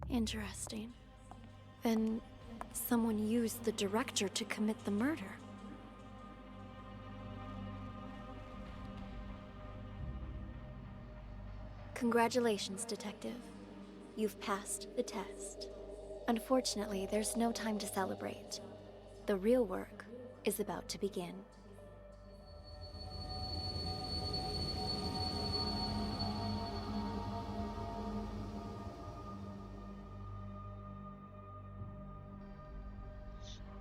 Interesting. Then someone used the director to commit the murder. Congratulations, Detective. You've passed the test. Unfortunately, there's no time to celebrate. The real work is about to begin.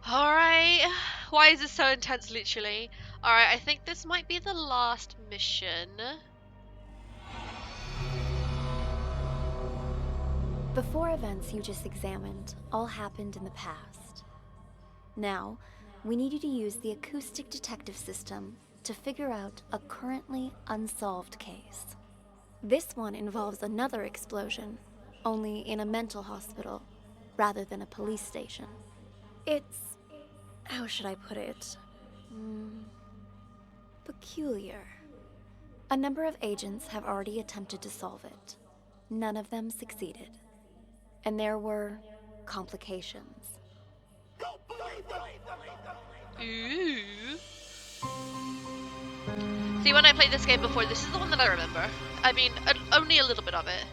Alright. Why is this so intense, literally? Alright, I think this might be the last mission. The 4 events you just examined all happened in the past. Now, we need you to use the Acoustic Detective system to figure out a currently unsolved case. This one involves another explosion, only in a mental hospital, rather than a police station. It's... how should I put it? Peculiar. A number of agents have already attempted to solve it. None of them succeeded. And there were complications. Ooh. See, when I played this game before, this is the one that I remember. I mean, only a little bit of it.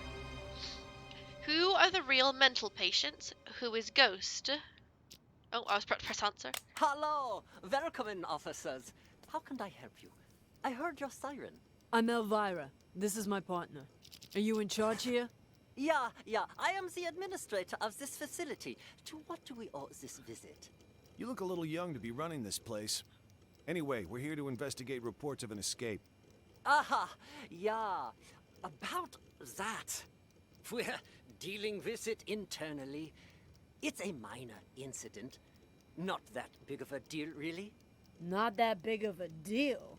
Who are the real mental patients? Who is Ghost? Oh, I was press answer. Hello! Welcome in, officers. How can I help you? I heard your siren. I'm Elvira. This is my partner. Are you in charge here? Yeah, I am the administrator of this facility. To what do we owe this visit? You look a little young to be running this place. Anyway, we're here to investigate reports of an escape. Aha, yeah. About that. We're dealing with it internally. It's a minor incident. Not that big of a deal, really. Not that big of a deal.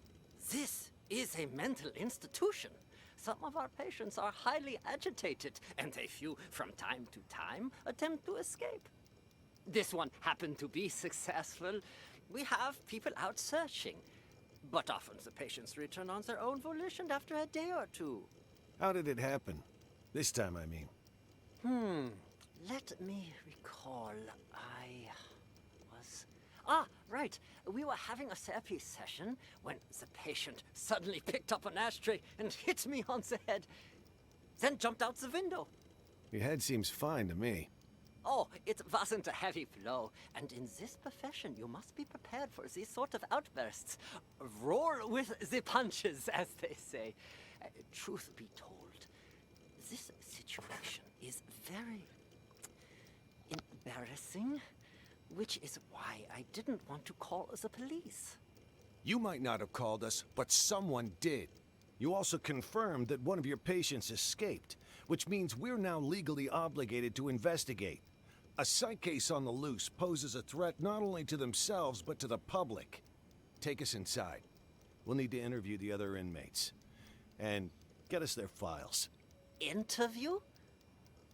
This is a mental institution. Some of our patients are highly agitated, and a few, from time to time, attempt to escape. This one happened to be successful. We have people out searching, but often the patients return on their own volition after a day or two. How did it happen? This time, I mean. Let me recall. Right. We were having a therapy session when the patient suddenly picked up an ashtray and hit me on the head, then jumped out the window. Your head seems fine to me. Oh, it wasn't a heavy blow, and in this profession you must be prepared for these sort of outbursts. Roar with the punches, as they say. Truth be told, this situation is very embarrassing, which is why I didn't want to call the police. You might not have called us, but someone did. You also confirmed that one of your patients escaped, which means we're now legally obligated to investigate. A psych case on the loose poses a threat not only to themselves, but to the public. Take us inside. We'll need to interview the other inmates. And get us their files. Interview?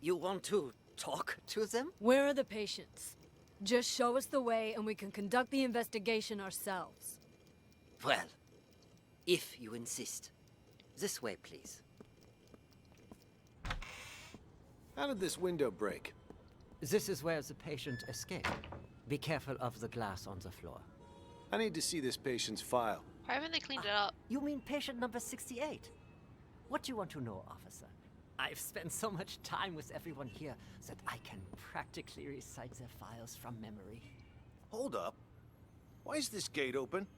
You want to talk to them? Where are the patients? Just show us the way and we can conduct the investigation ourselves. Well, if you insist. This way, please. How did this window break? This is where the patient escaped. Be careful of the glass on the floor. I need to see this patient's file. Why haven't they cleaned it up? You mean patient number 68? What do you want to know, officer? I've spent so much time with everyone here that I can practically recite their files from memory. Hold up. Why is this gate open?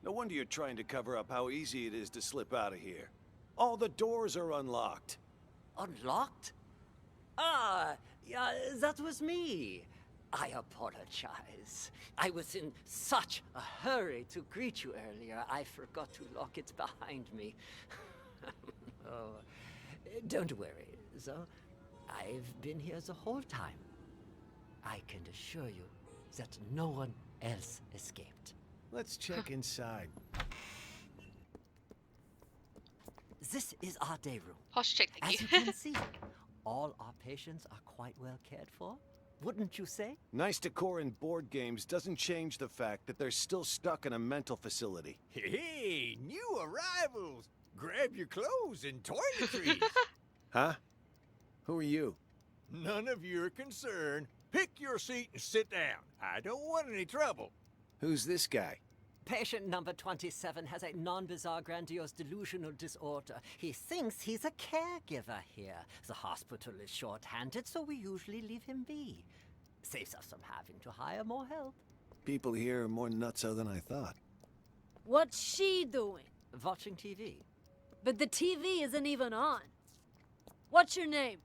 No wonder you're trying to cover up how easy it is to slip out of here. All the doors are unlocked. Unlocked? Yeah, that was me. I apologize. I was in such a hurry to greet you earlier, I forgot to lock it behind me. Oh, don't worry, though. I've been here the whole time. I can assure you that no one else escaped. Let's check inside. This is our day room. Posture check, thank As you. you can see, all our patients are quite well cared for. Wouldn't you say? Nice decor in board games doesn't change the fact that they're still stuck in a mental facility. Hey, new arrivals! Grab your clothes and toiletries! Huh? Who are you? None of your concern. Pick your seat and sit down. I don't want any trouble. Who's this guy? Patient number 27 has a non-bizarre grandiose delusional disorder. He thinks he's a caregiver here. The hospital is short-handed, so we usually leave him be. Saves us from having to hire more help. People here are more nutso than I thought. What's she doing? Watching TV. But the TV isn't even on. What's your name?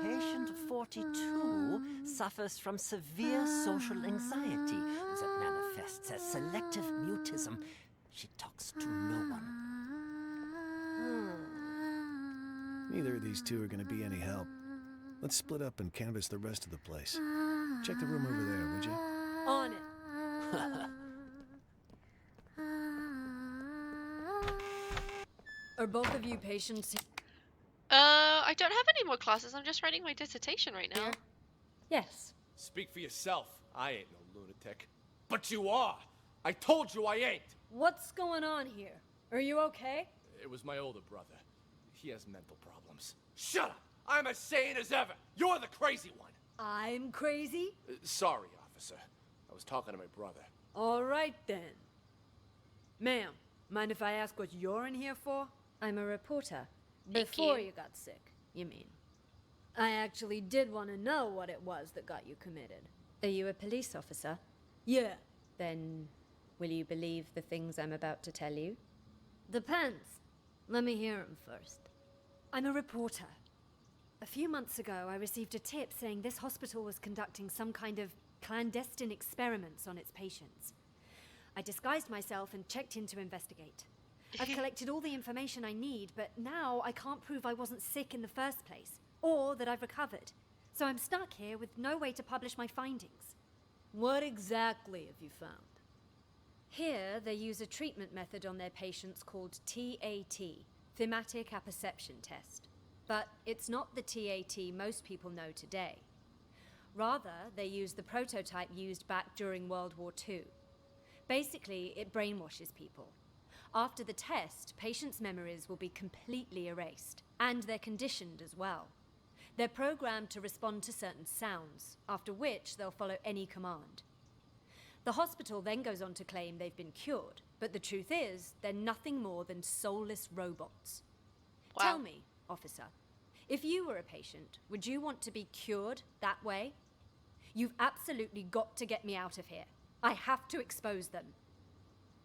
Patient 42 suffers from severe social anxiety that manifests as selective mutism. She talks to no one. Neither of these two are going to be any help. Let's split up and canvass the rest of the place. Check the room over there, would you? On it. Are both of you patients I don't have any more classes. I'm just writing my dissertation right now. here? Yes. Speak for yourself. I ain't no lunatic. But you are. I told you I ain't. What's going on here? Are you okay? It was my older brother. He has mental problems. Shut up! I'm as sane as ever. You're the crazy one. I'm crazy? Sorry, officer. I was talking to my brother. All right then. Ma'am, mind if I ask what you're in here for? I'm a reporter. Thank Before you. you got sick, you mean? I actually did want to know what it was that got you committed. Are you a police officer? Yeah, Then will you believe the things I'm about to tell you? depends. Let me hear 'em first. I'm a reporter. A few months ago, I received a tip saying this hospital was conducting some kind of clandestine experiments on its patients. I disguised myself and checked in to investigate. I've collected all the information I need, but now I can't prove I wasn't sick in the first place, or that I've recovered. So I'm stuck here with no way to publish my findings. What exactly have you found? Here, they use a treatment method on their patients called TAT, Thematic Apperception Test. But it's not the TAT most people know today. Rather, they use the prototype used back during World War II. Basically, it brainwashes people. After the test, patients' memories will be completely erased, and they're conditioned as well. They're programmed to respond to certain sounds, after which they'll follow any command. The hospital then goes on to claim they've been cured, but the truth is, they're nothing more than soulless robots. Wow. Tell me, officer, if you were a patient, would you want to be cured that way? You've absolutely got to get me out of here. I have to expose them.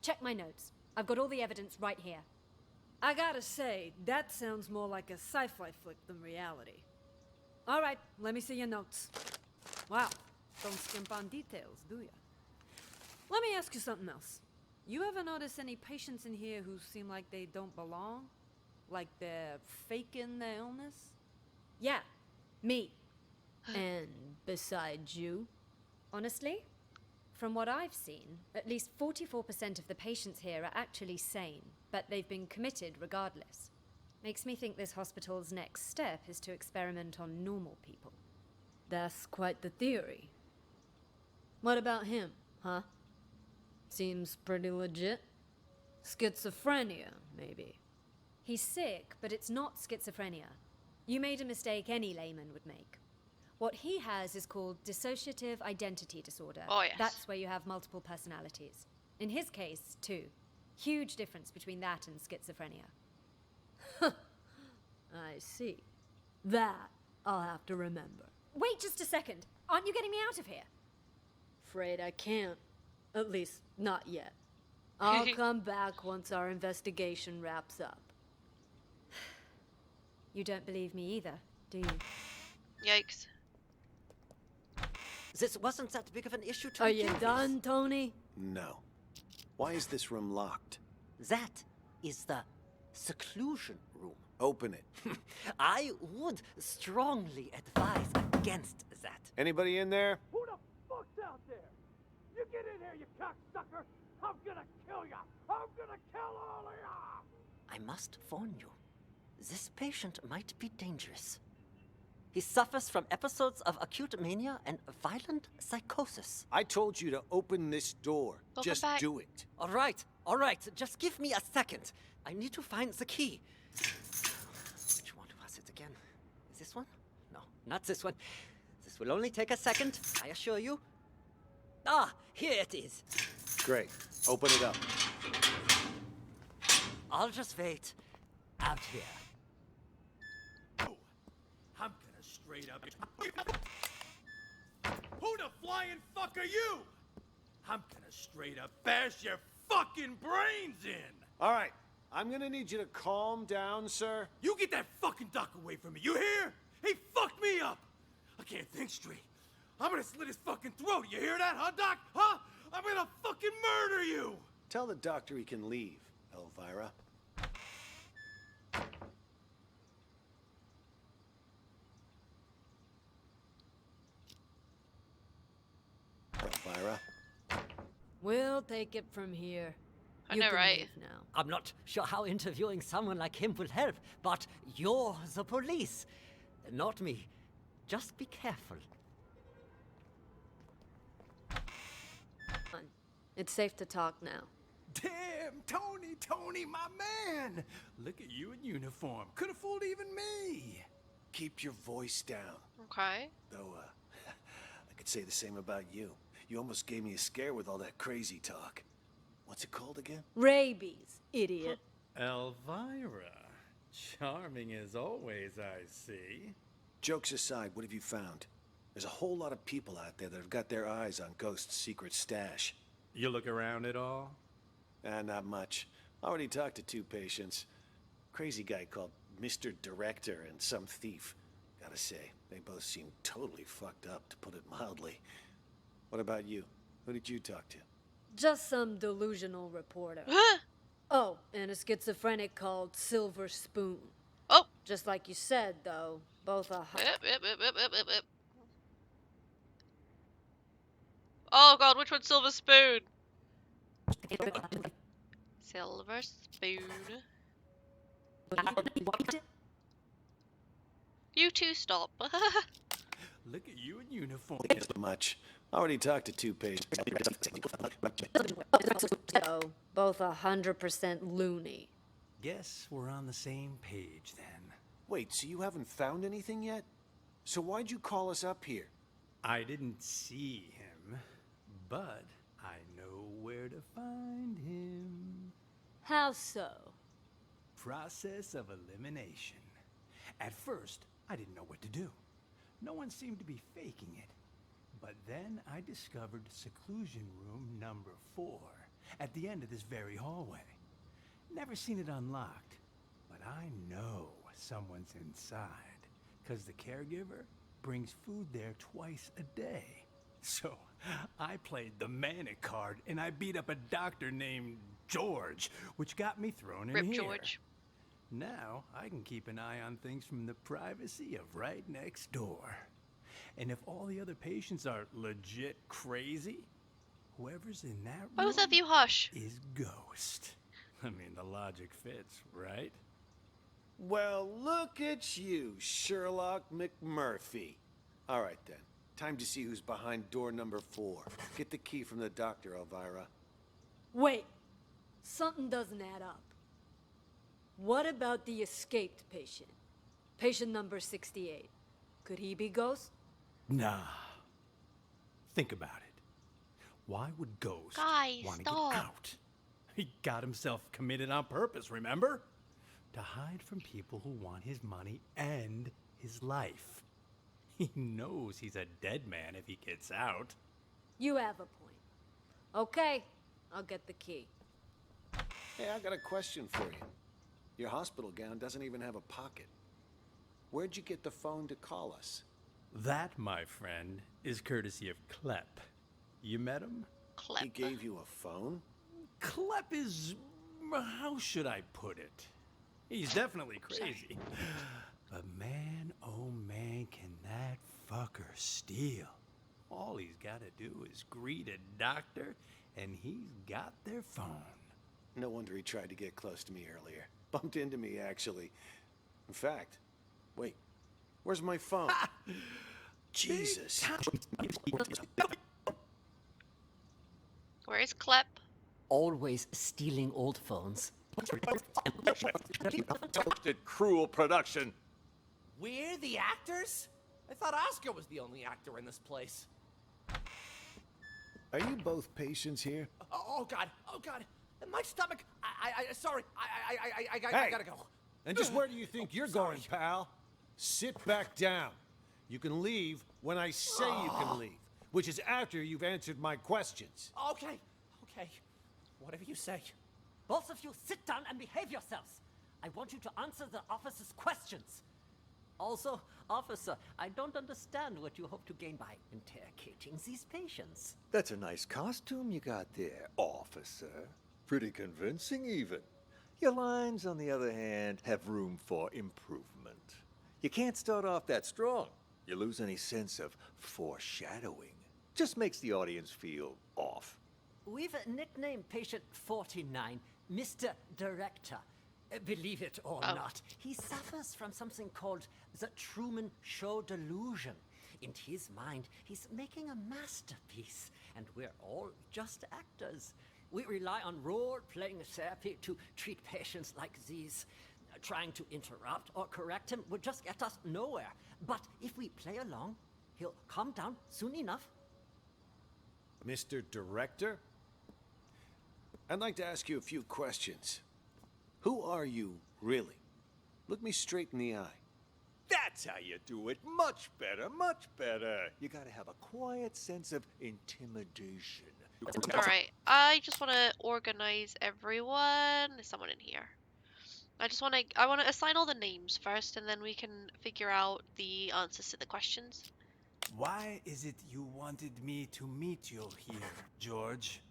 Check my notes. I've got all the evidence right here. I gotta say, that sounds more like a sci-fi flick than reality. All right, let me see your notes. Wow, don't skimp on details, do ya? Let me ask you something else. You ever notice any patients in here who seem like they don't belong? Like they're faking their illness? Yeah, me. And besides you? Honestly, from what I've seen, at least 44% of the patients here are actually sane, but they've been committed regardless. Makes me think this hospital's next step is to experiment on normal people. That's quite the theory. What about him, huh? Seems pretty legit. Schizophrenia, maybe. He's sick, but it's not schizophrenia. You made a mistake any layman would make. What he has is called dissociative identity disorder. Oh, yes. That's where you have multiple personalities. In his case, too. Huge difference between that and schizophrenia. I see. That I'll have to remember. Wait just a second. Aren't you getting me out of here? Afraid I can't. At least, not yet. I'll come back once our investigation wraps up. You don't believe me either, do you? Yikes. This wasn't that big of an issue to Are begin you with. done, Tony? No. Why is this room locked? That is the seclusion room. Open it. I would strongly advise against that. Anybody in there? Who the fuck's out there? You get in here, you cocksucker! I'm gonna kill ya! I'm gonna kill all of ya! I must warn you, this patient might be dangerous. He suffers from episodes of acute mania and violent psychosis. I told you to open this door. Welcome Just back. do it. All right, just give me a second. I need to find the key. Which one was it? This one? No, not this one. This will only take a second, I assure you. Ah, here it is. Great. Open it up. I'll just wait out here. I'm gonna straight up. Who the flying fuck are you? I'm gonna straight up bash your fucking brains in. All right. I'm gonna need you to calm down, sir. You get that fucking doc away from me, you hear? He fucked me up. I can't think straight. I'm gonna slit his fucking throat. You hear that, huh, Doc? Huh? I'm gonna fucking murder you. Tell the doctor he can leave, Elvira. Elvira. We'll take it from here. I You know, can right? leave now. I'm not sure how interviewing someone like him will help, but you're the police. Not me. Just be careful. It's safe to talk now. Damn, Tony, my man. Look at you in uniform. Could have fooled even me. Keep your voice down. Okay. Though, I could say the same about you. You almost gave me a scare with all that crazy talk. What's it called again? Rabies, idiot. Elvira. Charming as always, I see. Jokes aside, what have you found? There's a whole lot of people out there that have got their eyes on Ghost's secret stash. You look around at all? Not much. Already talked to 2 patients. Crazy guy called Mr. Director and some thief. Gotta say, they both seem totally fucked up, to put it mildly. What about you? Who did you talk to? Just some delusional reporter. Oh, and a schizophrenic called Silver Spoon. Oh. Just like you said, though, both are hot. Yep. Oh god, which one's Silver Spoon? Silver Spoon. You two stop. Look at you in uniform. Much. Already talked to 2 patients. So, both 100% loony. Guess we're on the same page then. Wait, so you haven't found anything yet? So why'd you call us up here? I didn't see him, but I know where to find him. How so? Process of elimination. At first, I didn't know what to do. No one seemed to be faking it. But then I discovered seclusion room number 4 at the end of this very hallway. Never seen it unlocked, but I know someone's inside, because the caregiver brings food there twice a day. So I played the manic card and I beat up a doctor named George, which got me thrown in Rip here. George. Now I can keep an eye on things from the privacy of right next door. And if all the other patients are legit crazy, whoever's in that room Both of you hush. is Ghost. I mean, the logic fits, right? Well, look at you, Sherlock McMurphy. All right, then. Time to see who's behind door number 4. Get the key from the doctor, Elvira. Wait, something doesn't add up. What about the escaped patient? Patient number 68. Could he be Ghost? Nah. Think about it. Why would Ghost Guys, want to get stop. out? He got himself committed on purpose, remember? To hide from people who want his money and his life. He knows he's a dead man if he gets out. You have a point. Okay, I'll get the key. Hey, I got a question for you. Your hospital gown doesn't even have a pocket. Where'd you get the phone to call us? That, my friend, is courtesy of Klepp. You met him? Clep. He gave you a phone? Klepp is... how should I put it? He's definitely crazy. But man, oh man, can that fucker steal. All he's got to do is greet a doctor, and he's got their phone. No wonder he tried to get close to me earlier. Bumped into me, actually. In fact, wait, where's my phone? Jesus. Where is Clep? Always stealing old phones. Cruel production. We're the actors? I thought Oscar was the only actor in this place. Are you both patients here? Oh God! Oh God! My stomach! Sorry. I Hey! gotta go. And just where do you think you're sorry. going, pal? Sit back down. You can leave when I say you can leave, which is after you've answered my questions. Okay. Whatever you say. Both of you sit down and behave yourselves. I want you to answer the officer's questions. Also, officer, I don't understand what you hope to gain by interrogating these patients. That's a nice costume you got there, officer. Pretty convincing, even. Your lines, on the other hand, have room for improvement. You can't start off that strong. You lose any sense of foreshadowing. Just makes the audience feel off. We've nicknamed patient 49 Mr. Director. Believe it or not, he suffers from something called the Truman Show delusion. In his mind, he's making a masterpiece, and we're all just actors. We rely on role-playing therapy to treat patients like these. Trying to interrupt or correct him would just get us nowhere. But if we play along, he'll calm down soon enough. Mr. Director? I'd like to ask you a few questions. Who are you, really? Look me straight in the eye. That's how you do it. Much better, much better. You gotta have a quiet sense of intimidation. Alright, I just want to organize everyone. There's someone in here. I want to assign all the names first, and then we can figure out the answers to the questions. Why is it you wanted me to meet you here, George?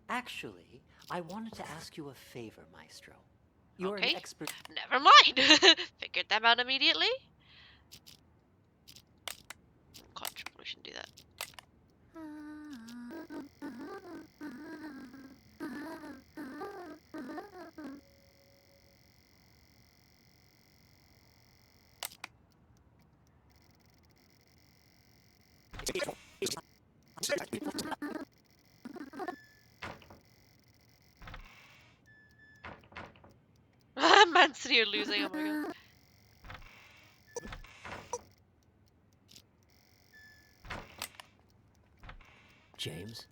Actually, I wanted to ask you a favor, Maestro. You're Okay. an expert. Never mind. Figured them out immediately. God, we shouldn't do that. Man City are losing. Oh my god. James?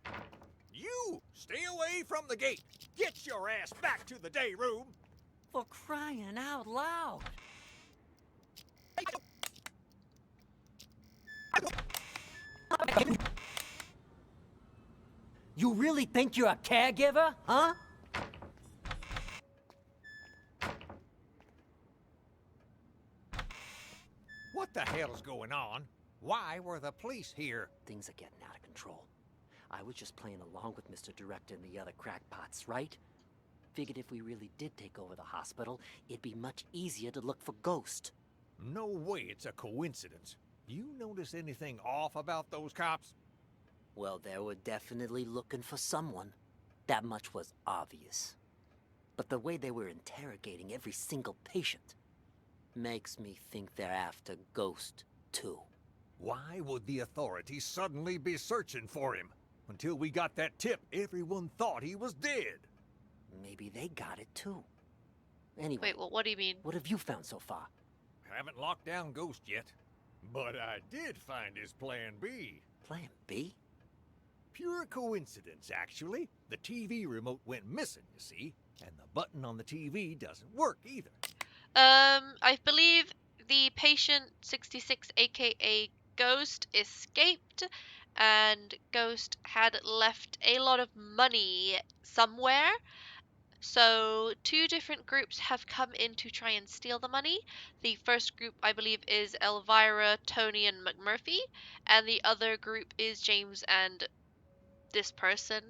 You! Stay away from the gate! Get your ass back to the day room! For crying out loud! You really think you're a caregiver, huh? What the hell's going on? Why were the police here? Things are getting out of control. I was just playing along with Mr. Director and the other crackpots, right? Figured if we really did take over the hospital, it'd be much easier to look for Ghost. No way it's a coincidence. You notice anything off about those cops? Well, they were definitely looking for someone. That much was obvious. But the way they were interrogating every single patient makes me think they're after Ghost, too. Why would the authorities suddenly be searching for him? Until we got that tip, everyone thought he was dead. Maybe they got it, too. Anyway, Wait, well, what do you mean? what have you found so far? Haven't locked down Ghost yet. But I did find his plan B. Plan B? Pure coincidence, actually. The TV remote went missing, you see, and the button on the TV doesn't work either. I believe the patient 66, aka Ghost, escaped, and Ghost had left a lot of money somewhere. So 2 different groups have come in to try and steal the money. The first group, I believe, is Elvira, Tony, and McMurphy, and the other group is James and this person.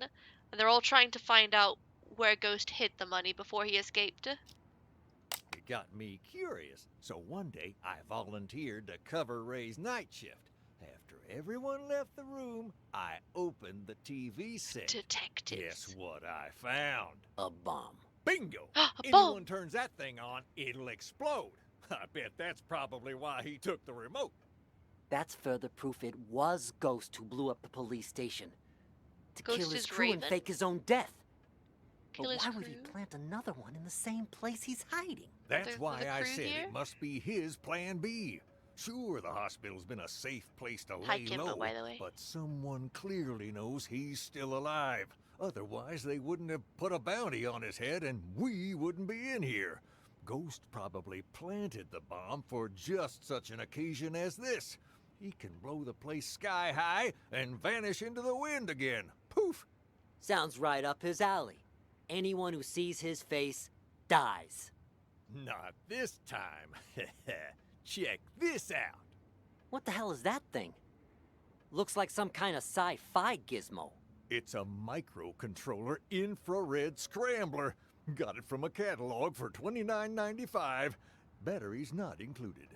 And they're all trying to find out where Ghost hid the money before he escaped. It got me curious, so one day I volunteered to cover Ray's night shift. After everyone left the room, I opened the TV set. Detectives. Guess what I found? A bomb. Bingo! A Anyone bomb. turns that thing on, it'll explode. I bet that's probably why he took the remote. That's further proof it was Ghost who blew up the police station. To Ghost kill his is crew and Raven. fake his own death. Kill But his why would he crew? plant another one in the same place he's hiding? That's The why I crew said here? it must be his plan B. Sure, the hospital's been a safe place to Hi, lay Kimbo, low, by the way. but someone clearly knows he's still alive. Otherwise, they wouldn't have put a bounty on his head and we wouldn't be in here. Ghost probably planted the bomb for just such an occasion as this. He can blow the place sky high and vanish into the wind again. Poof! Sounds right up his alley. Anyone who sees his face dies. Not this time. Check this out. What the hell is that thing? Looks like some kind of sci-fi gizmo. It's a microcontroller infrared scrambler. Got it from a catalog for $29.95. Batteries not included.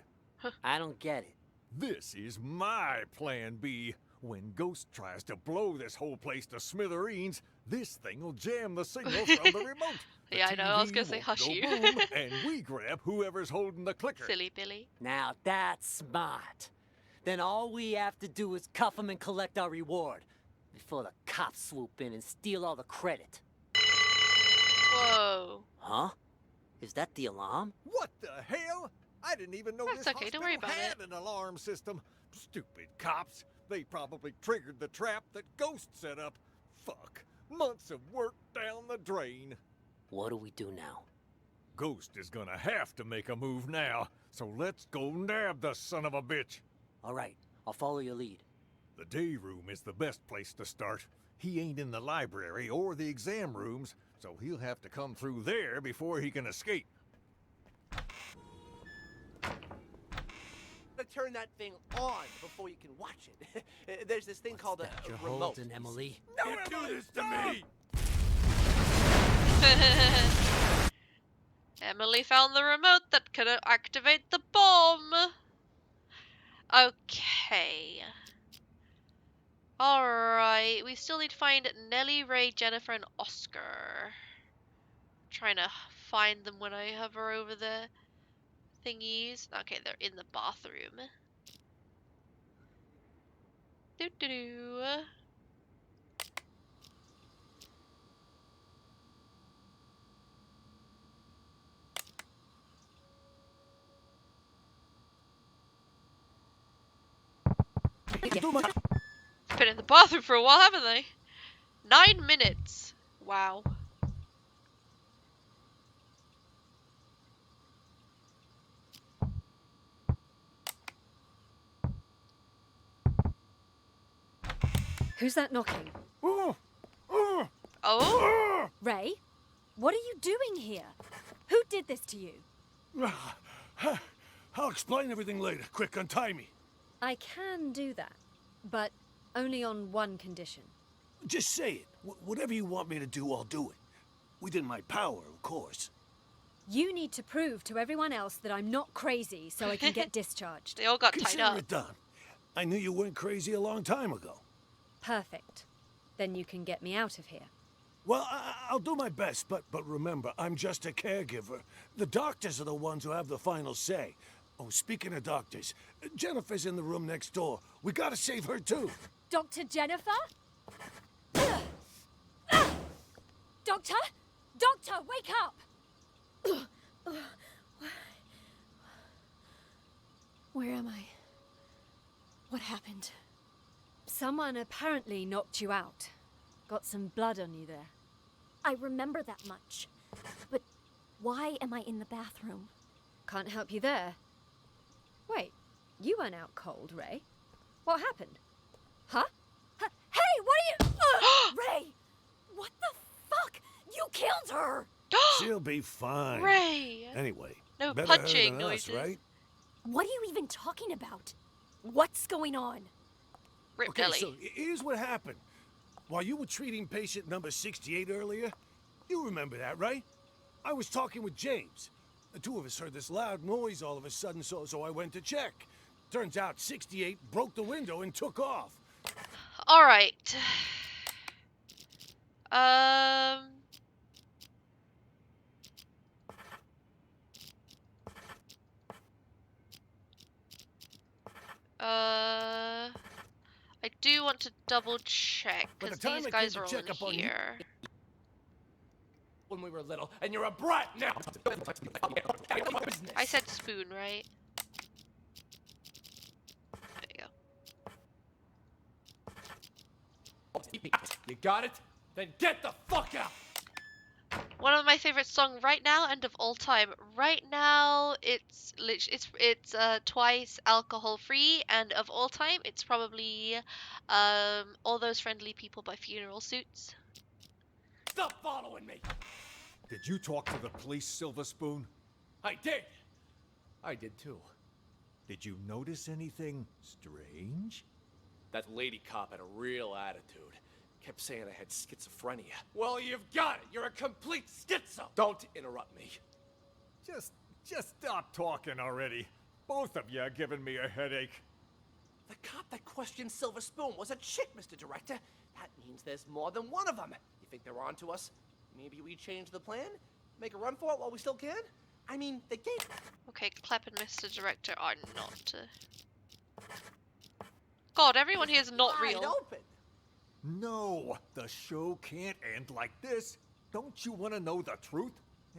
I don't get it. This is my plan B. When Ghost tries to blow this whole place to smithereens, this thing will jam the signal from the remote. The Yeah, I know, I was gonna TV say, won't hush go you. boom, and we grab whoever's holding the clicker. Silly Billy. Now that's smart. Then all we have to do is cuff him and collect our reward before the cops swoop in and steal all the credit. Whoa. Huh? Is that the alarm? What the hell? I didn't even know That's this okay, don't hospital worry about had an alarm system. Stupid cops. They probably triggered the trap that Ghost set up. Fuck. Months of work down the drain. What do we do now? Ghost is gonna have to make a move now, so let's go nab the son of a bitch. All right, I'll follow your lead. The day room is the best place to start. He ain't in the library or the exam rooms, so he'll have to come through there before he can escape. Turn that thing on before you can watch it. There's this thing called a You're remote. holding, Emily. No, do this to me! Emily found the remote that could activate the bomb. Okay. Alright, we still need to find Nellie, Ray, Jennifer, and Oscar. Trying to find them when I hover over the thingies. Okay, they're in the bathroom. Doo-doo-doo. Been in the bathroom for a while, haven't they? 9 minutes. Wow. Who's that knocking? Oh? Ray? What are you doing here? Who did this to you? I'll explain everything later. Quick, untie me. I can do that, but only on one condition. Just say it. Whatever you want me to do, I'll do it. Within my power, of course. You need to prove to everyone else that I'm not crazy so I can get discharged. They all got tied Consider up. it done. I knew you weren't crazy a long time ago. Perfect. Then you can get me out of here. Well, I'll do my best, but remember, I'm just a caregiver. The doctors are the ones who have the final say. Oh, speaking of doctors, Jennifer's in the room next door. We gotta save her too. Dr. Jennifer? Doctor? Doctor, wake up! Where am I? What happened? Someone apparently knocked you out. Got some blood on you there. I remember that much. But why am I in the bathroom? Can't help you there. Wait, you weren't out cold, Ray. What happened? Huh? Hey, what are you... Ray! What the fuck? You killed her! She'll be fine. Ray! Anyway, No better her punching than us, noises. right? What are you even talking about? What's going on? Rip Okay, Nelly. so here's what happened. While you were treating patient number 68 earlier, you remember that, right? I was talking with James. The two of us heard this loud noise all of a sudden, so I went to check. Turns out 68 broke the window and took off. Alright. I do want to double check By the because time these I guys came are to all check up on you- here. When we were little, and you're a brat now. I said spoon, right? You got it? Then get the fuck out! One of my favorite songs right now and of all time. Right now, it's twice alcohol free, and of all time, it's probably All Those Friendly People by Funeral Suits. Stop following me! Did you talk to the police, Silver Spoon? I did! I did too. Did you notice anything strange? That lady cop had a real attitude. Kept saying I had schizophrenia. Well, you've got it! You're a complete schizo! Don't interrupt me. Just stop talking already. Both of you are giving me a headache. The cop that questioned Silver Spoon was a chick, Mr. Director. That means there's more than one of them. You think they're on to us? Maybe we change the plan? Make a run for it while we still can? I mean, the game... Okay, Clep and Mr. Director are not. God, everyone here is not Wide real. open. No, the show can't end like this. Don't you want to know the truth?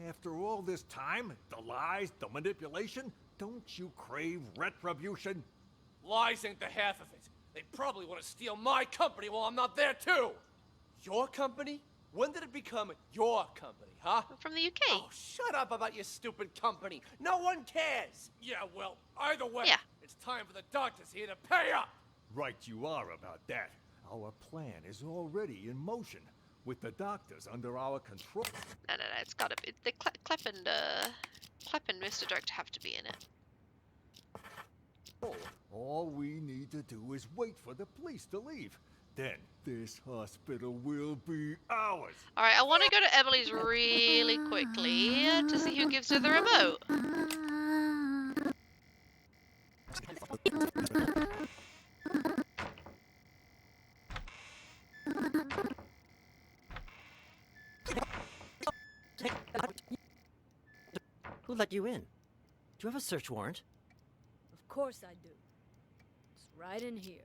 After all this time, the lies, the manipulation, don't you crave retribution? Lies ain't the half of it. They probably want to steal my company while I'm not there too. Your company? When did it become your company, huh? I'm from the UK. Oh, shut up about your stupid company. No one cares. Yeah, well, either way, Yeah. it's time for the doctors here to pay up. Right you are about that. Our plan is already in motion, with the doctors under our control. No, it's gotta be. Clep and Mr. Director have to be in it. All we need to do is wait for the police to leave. Then this hospital will be ours. Alright, I want to go to Emily's really quickly to see who gives her the remote. Who let you in? Do you have a search warrant? Of course I do. It's right in here.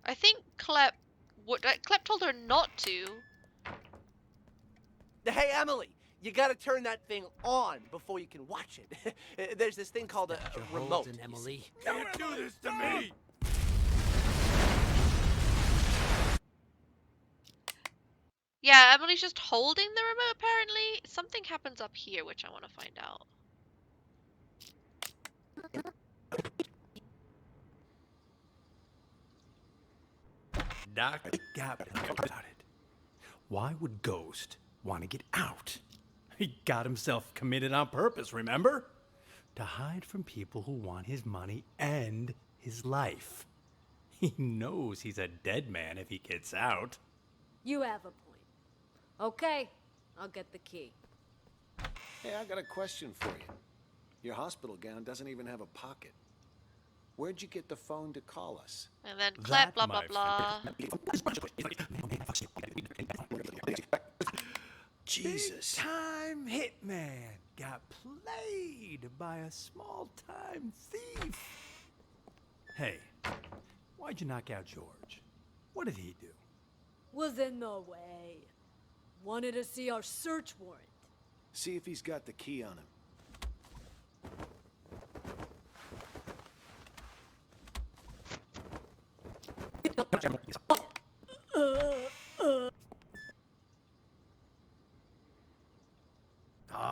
I think Clep told her not to. Hey, Emily, you gotta turn that thing on before you can watch it. There's this thing called a remote. Holden, Emily. Don't do this to me! Yeah, Emily's just holding the remote apparently. Something happens up here which I want to find out. Doc got about it. Why would Ghost want to get out? He got himself committed on purpose, remember? To hide from people who want his money and his life. He knows he's a dead man if he gets out. You have a point. Okay, I'll get the key. Hey, I got a question for you. Your hospital gown doesn't even have a pocket. Where'd you get the phone to call us? And then Clep, That, blah blah my blah. Jesus. Big-time hitman got played by a small-time thief. Hey, why'd you knock out George? What did he do? Was in the way. Wanted to see our search warrant. See if he's got the key on him.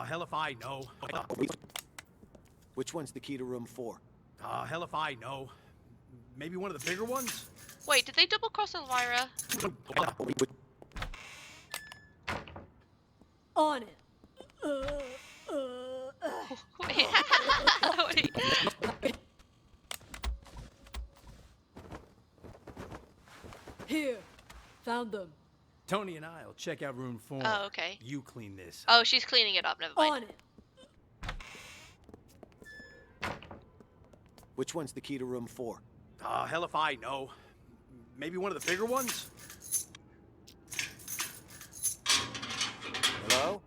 Hell if I know. Which one's the key to room 4? Hell if I know. Maybe one of the bigger ones? Wait, did they double cross Elvira? On it. Wait. Wait. Here. Found them. Tony and I'll check out room 4. Oh, okay. You clean this. Oh, she's cleaning it up. Never mind. On it. Which one's the key to room 4? Hell if I know. Maybe one of the bigger ones? Hello?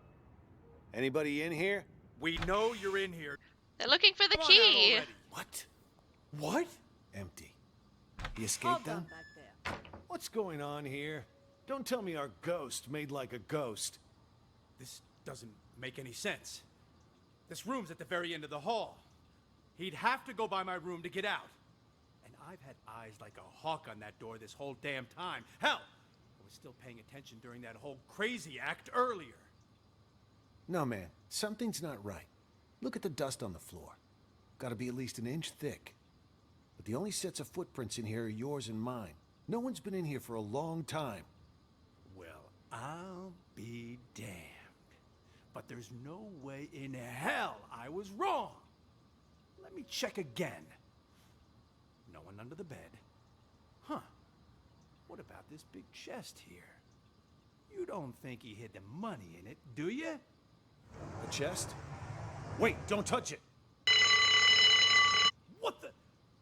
Anybody in here? We know you're in here. They're looking for the Come on out key. already. What? What? Empty. He All escaped done them? back there. What's going on here? Don't tell me our ghost made like a ghost. This doesn't make any sense. This room's at the very end of the hall. He'd have to go by my room to get out. And I've had eyes like a hawk on that door this whole damn time. Hell, I was still paying attention during that whole crazy act earlier. No, man. Something's not right. Look at the dust on the floor. Gotta be at least an inch thick. But the only sets of footprints in here are yours and mine. No one's been in here for a long time. Well, I'll be damned. But there's no way in hell I was wrong. Let me check again. No one under the bed. Huh. What about this big chest here? You don't think he hid the money in it, do you? The chest? Wait, don't touch it! What the?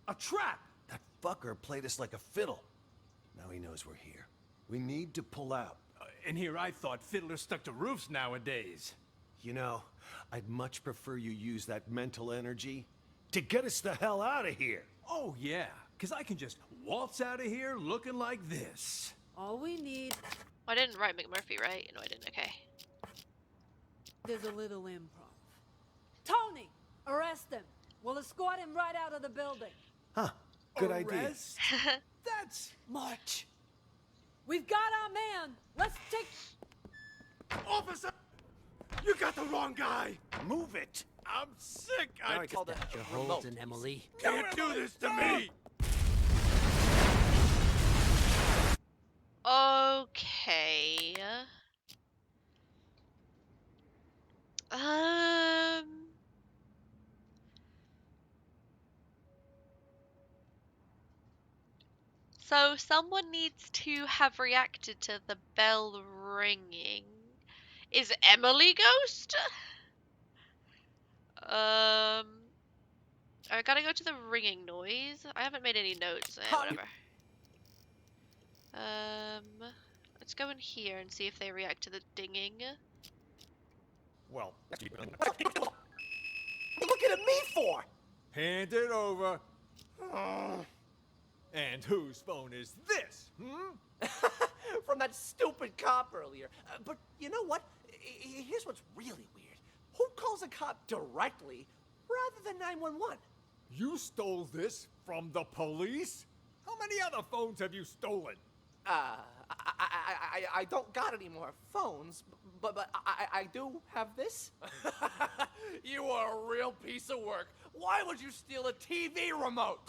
A trap! That fucker played us like a fiddle. Now he knows we're here. We need to pull out. And here I thought fiddlers stuck to roofs nowadays. You know, I'd much prefer you use that mental energy to get us the hell out of here. Oh yeah, because I can just waltz out of here looking like this. All we need I didn't write McMurphy, right? No, I didn't. Okay. is a little improv. Tony, arrest him. We'll escort him right out of the building. Huh, good idea. Arrest? That's March. We've got our man. Let's take... Officer! You got the wrong guy! Move it! I'm sick! I Call that your Holden, Emily. can't do this to me! Okay. So someone needs to have reacted to the bell ringing. Is Emily ghost? I gotta go to the ringing noise. I haven't made any notes. Whatever. Let's go in here and see if they react to the dinging. Well, Looking at me for? Hand it over. And whose phone is this? From that stupid cop earlier. But you know what? Here's what's really weird. Who calls a cop directly rather than 911? You stole this from the police? How many other phones have you stolen? I don't got any more phones, but I do have this. You are a real piece of work. Why would you steal a TV remote?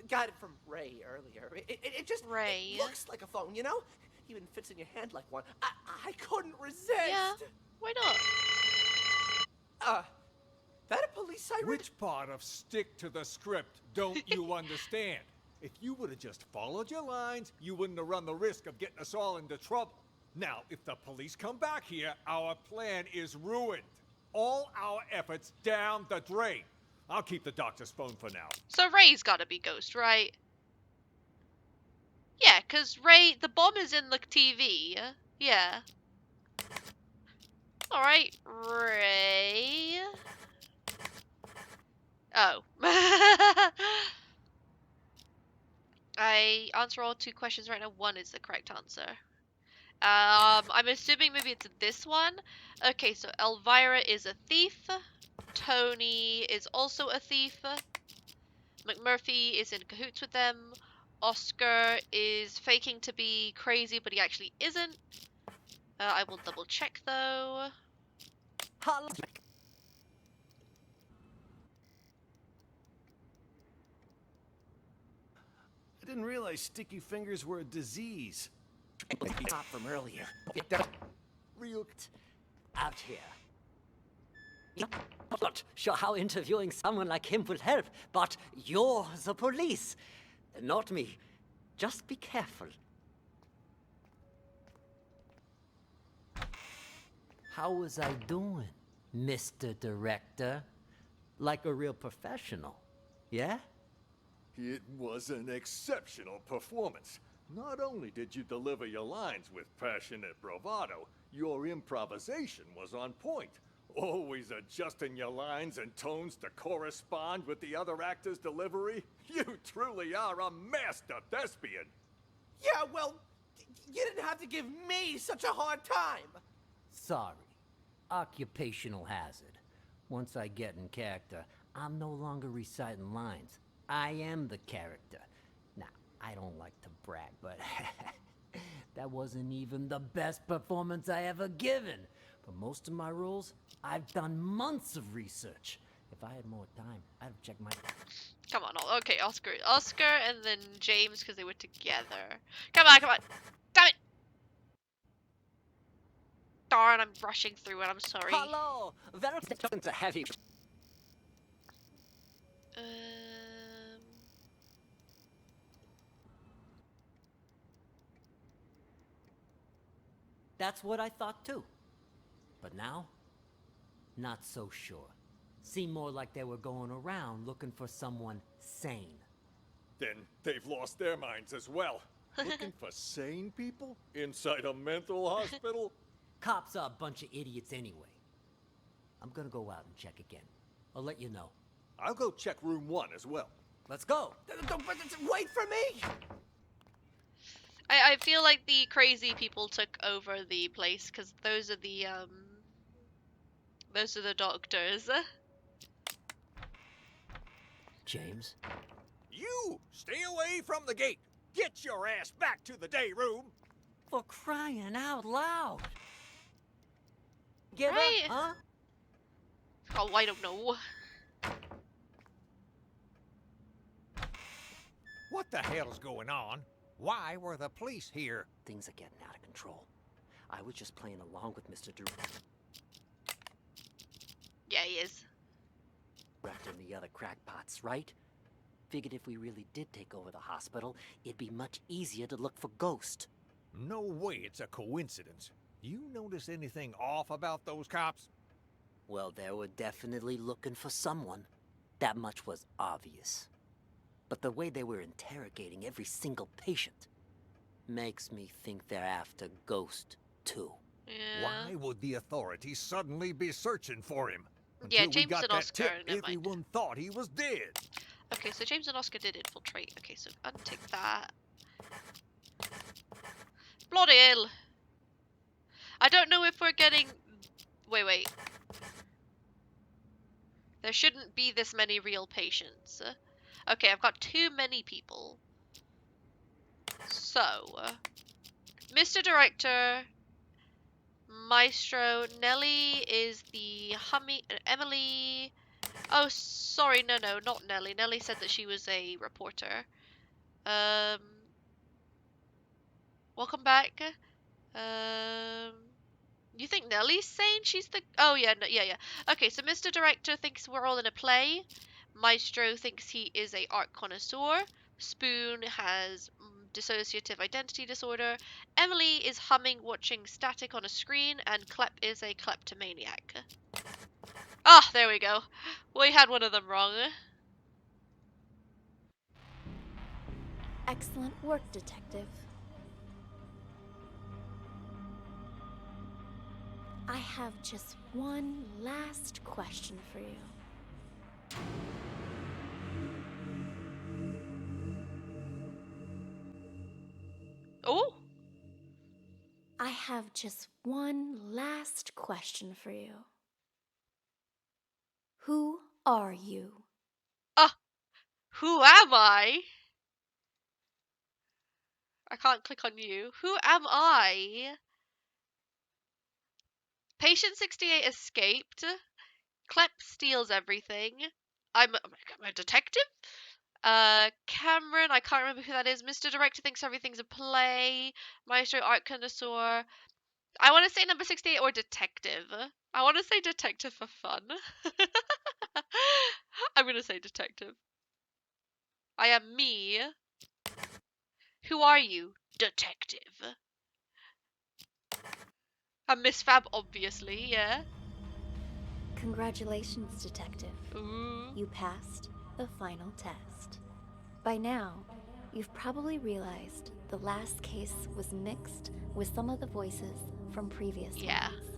Got it from Ray earlier. It just Ray. It looks like a phone, you know? Even fits in your hand like one. I couldn't resist. Yeah, why not? That a police siren? Which part of stick to the script don't you understand? If you would have just followed your lines, you wouldn't have run the risk of getting us all into trouble. Now, if the police come back here, our plan is ruined. All our efforts down the drain. I'll keep the doctor's phone for now. So Ray's gotta be ghost, right? Yeah, cause Ray, the bomb is in the TV. Yeah. Alright, Ray. Oh. I answer all 2 questions right now. 1 is the correct answer. I'm assuming maybe it's this one. Okay, so Elvira is a thief. Tony is also a thief. McMurphy is in cahoots with them. Oscar is faking to be crazy, but he actually isn't. I will double check though. I didn't realize sticky fingers were a disease. Cop from earlier. Real out here. Not sure how interviewing someone like him will help, but you're the police, not me. Just be careful. How was I doing, Mr. Director? Like a real professional, yeah? It was an exceptional performance. Not only did you deliver your lines with passionate bravado, your improvisation was on point. Always adjusting your lines and tones to correspond with the other actor's delivery. You truly are a master thespian. Yeah, well, You didn't have to give me such a hard time. Sorry. Occupational hazard. Once I get in character, I'm no longer reciting lines. I am the character. Now, I don't like to brag, but that wasn't even the best performance I ever given. For most of my roles, I've done months of research. If I had more time, I'd have checked my... Come on, okay, Oscar, and then James because they were together. Come on, damn it! Darn, I'm rushing through it. I'm sorry. Hello! That's a heavy. That's what I thought too. But now, not so sure. Seemed more like they were going around looking for someone sane. Then they've lost their minds as well. Looking for sane people inside a mental hospital? Cops are a bunch of idiots anyway. I'm gonna go out and check again. I'll let you know. I'll go check room 1 as well. Let's go! Wait for me! I feel like the crazy people took over the place because those are the doctors. James? You! Stay away from the gate! Get your ass back to the day room! For crying out loud! Get Right. up, huh? Oh, I don't know. What the hell's going on? Why were the police here? Things are getting out of control. I was just playing along with Mr. Yeah, he is. Director and the other crackpots, right? Figured if we really did take over the hospital, it'd be much easier to look for Ghost. No way it's a coincidence. You notice anything off about those cops? Well, they were definitely looking for someone. That much was obvious. But the way they were interrogating every single patient makes me think they're after Ghost, too. Yeah. Why would the authorities suddenly be searching for him? Yeah, Until we James got and that Oscar, tip, never mind. everyone thought he was dead. Okay, so James and Oscar did infiltrate. Okay, so untick that. Bloody hell! I don't know if we're getting... Wait. There shouldn't be this many real patients. Okay, I've got too many people. So... Mr. Director... Maestro... Nelly is the Emily... Oh, sorry, no, not Nelly. Nelly said that she was a reporter. Welcome back. You think Nelly's sane? She's the... Oh, yeah, no, yeah. Okay, so Mr. Director thinks we're all in a play. Maestro thinks he is a art connoisseur. Spoon has dissociative identity disorder. Emily is humming, watching static on a screen. And Klep is a kleptomaniac. Ah, there we go. We had one of them wrong. Excellent work, Detective. I have just one last question for you. Oh? I have just one last question for you. Who are you? Who am I? I can't click on you. Who am I? Patient 68 escaped. Klep steals everything. I'm a detective? Cameron, I can't remember who that is. Mr. Director thinks everything's a play. Maestro Art Connoisseur. I want to say number 68 or detective. I want to say detective for fun. I'm going to say detective. I am me. Who are you? Detective. I'm Miss Fab, obviously, yeah. Congratulations, Detective. Ooh. You passed the final test. By now, you've probably realized the last case was mixed with some of the voices from previous Yeah. ones.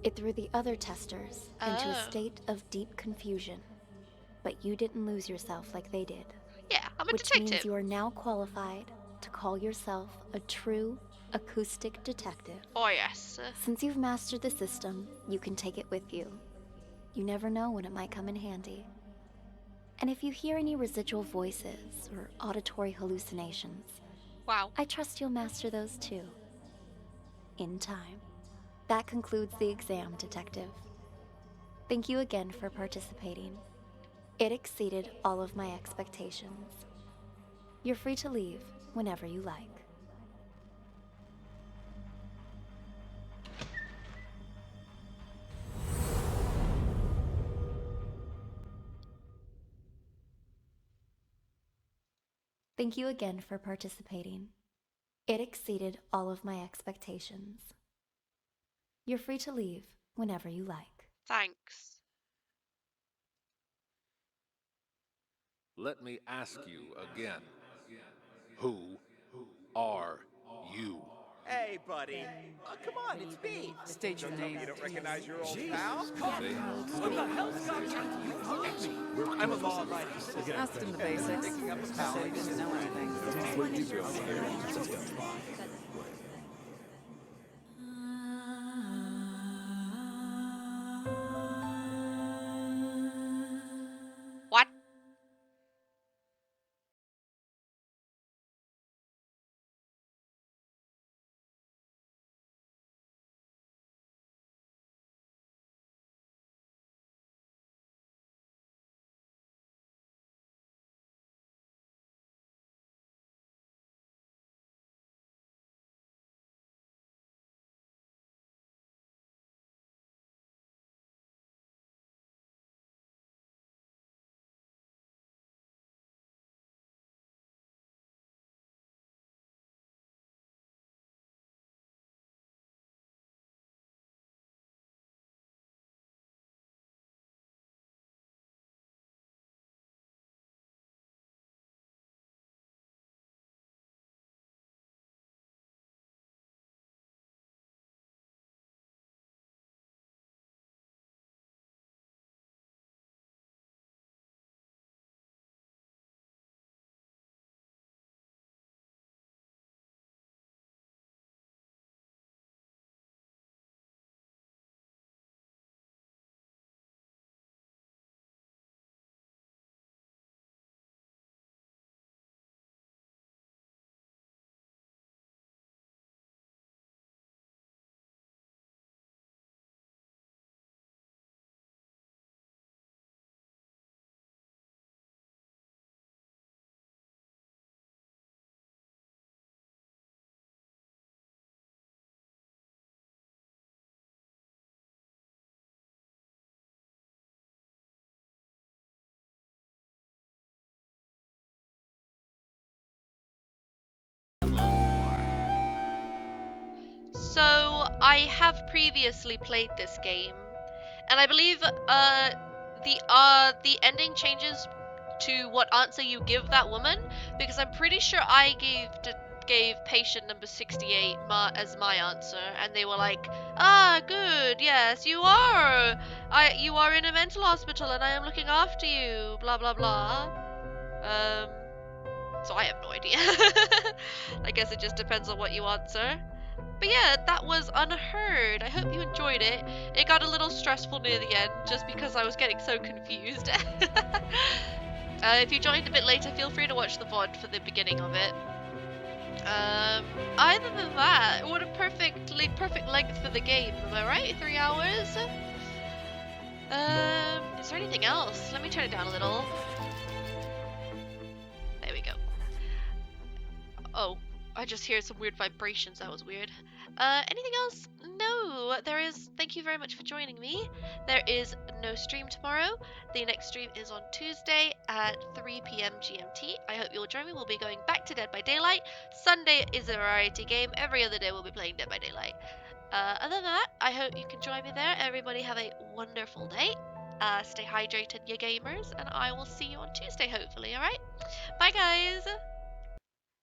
It threw the other testers into a Oh. state of deep confusion. But you didn't lose yourself like they did. Yeah, I'm a Which detective. means you are now qualified to call yourself a true Acoustic Detective. Oh, yes. Since you've mastered the system, you can take it with you. You never know when it might come in handy. And if you hear any residual voices or auditory hallucinations, Wow. I trust you'll master those too. In time. That concludes the exam, Detective. Thank you again for participating. It exceeded all of my expectations. You're free to leave whenever you like. Thank you again for participating. It exceeded all of my expectations. You're free to leave whenever you like. Thanks. Let me ask you again. Who are you? Hey, buddy. Oh, come on, it's me. State your name. You don't recognize your old pal? I'm a law-abiding citizen. Asked him the basics. Said he didn't know anything. What? So, I have previously played this game, and I believe the ending changes to what answer you give that woman, because I'm pretty sure I gave patient number 68 as my answer, and they were like, "Ah, good, yes, you are in a mental hospital, and I am looking after you, blah blah blah." So I have no idea. I guess it just depends on what you answer. But yeah, that was Unheard. I hope you enjoyed it. It got a little stressful near the end, just because I was getting so confused. If you joined a bit later, feel free to watch the VOD for the beginning of it. Other than that, what a perfect length for the game, am I right? 3 hours? Is there anything else? Let me turn it down a little. There we go. Oh, I just hear some weird vibrations. That was weird. Anything else? No, there is. Thank you very much for joining me. There is no stream tomorrow. The next stream is on Tuesday at 3 p.m. GMT. I hope you'll join me. We'll be going back to Dead by Daylight. Sunday is a variety game. Every other day we'll be playing Dead by Daylight. Other than that, I hope you can join me there. Everybody have a wonderful day. Stay hydrated, you gamers, and I will see you on Tuesday, hopefully, alright? Bye, guys!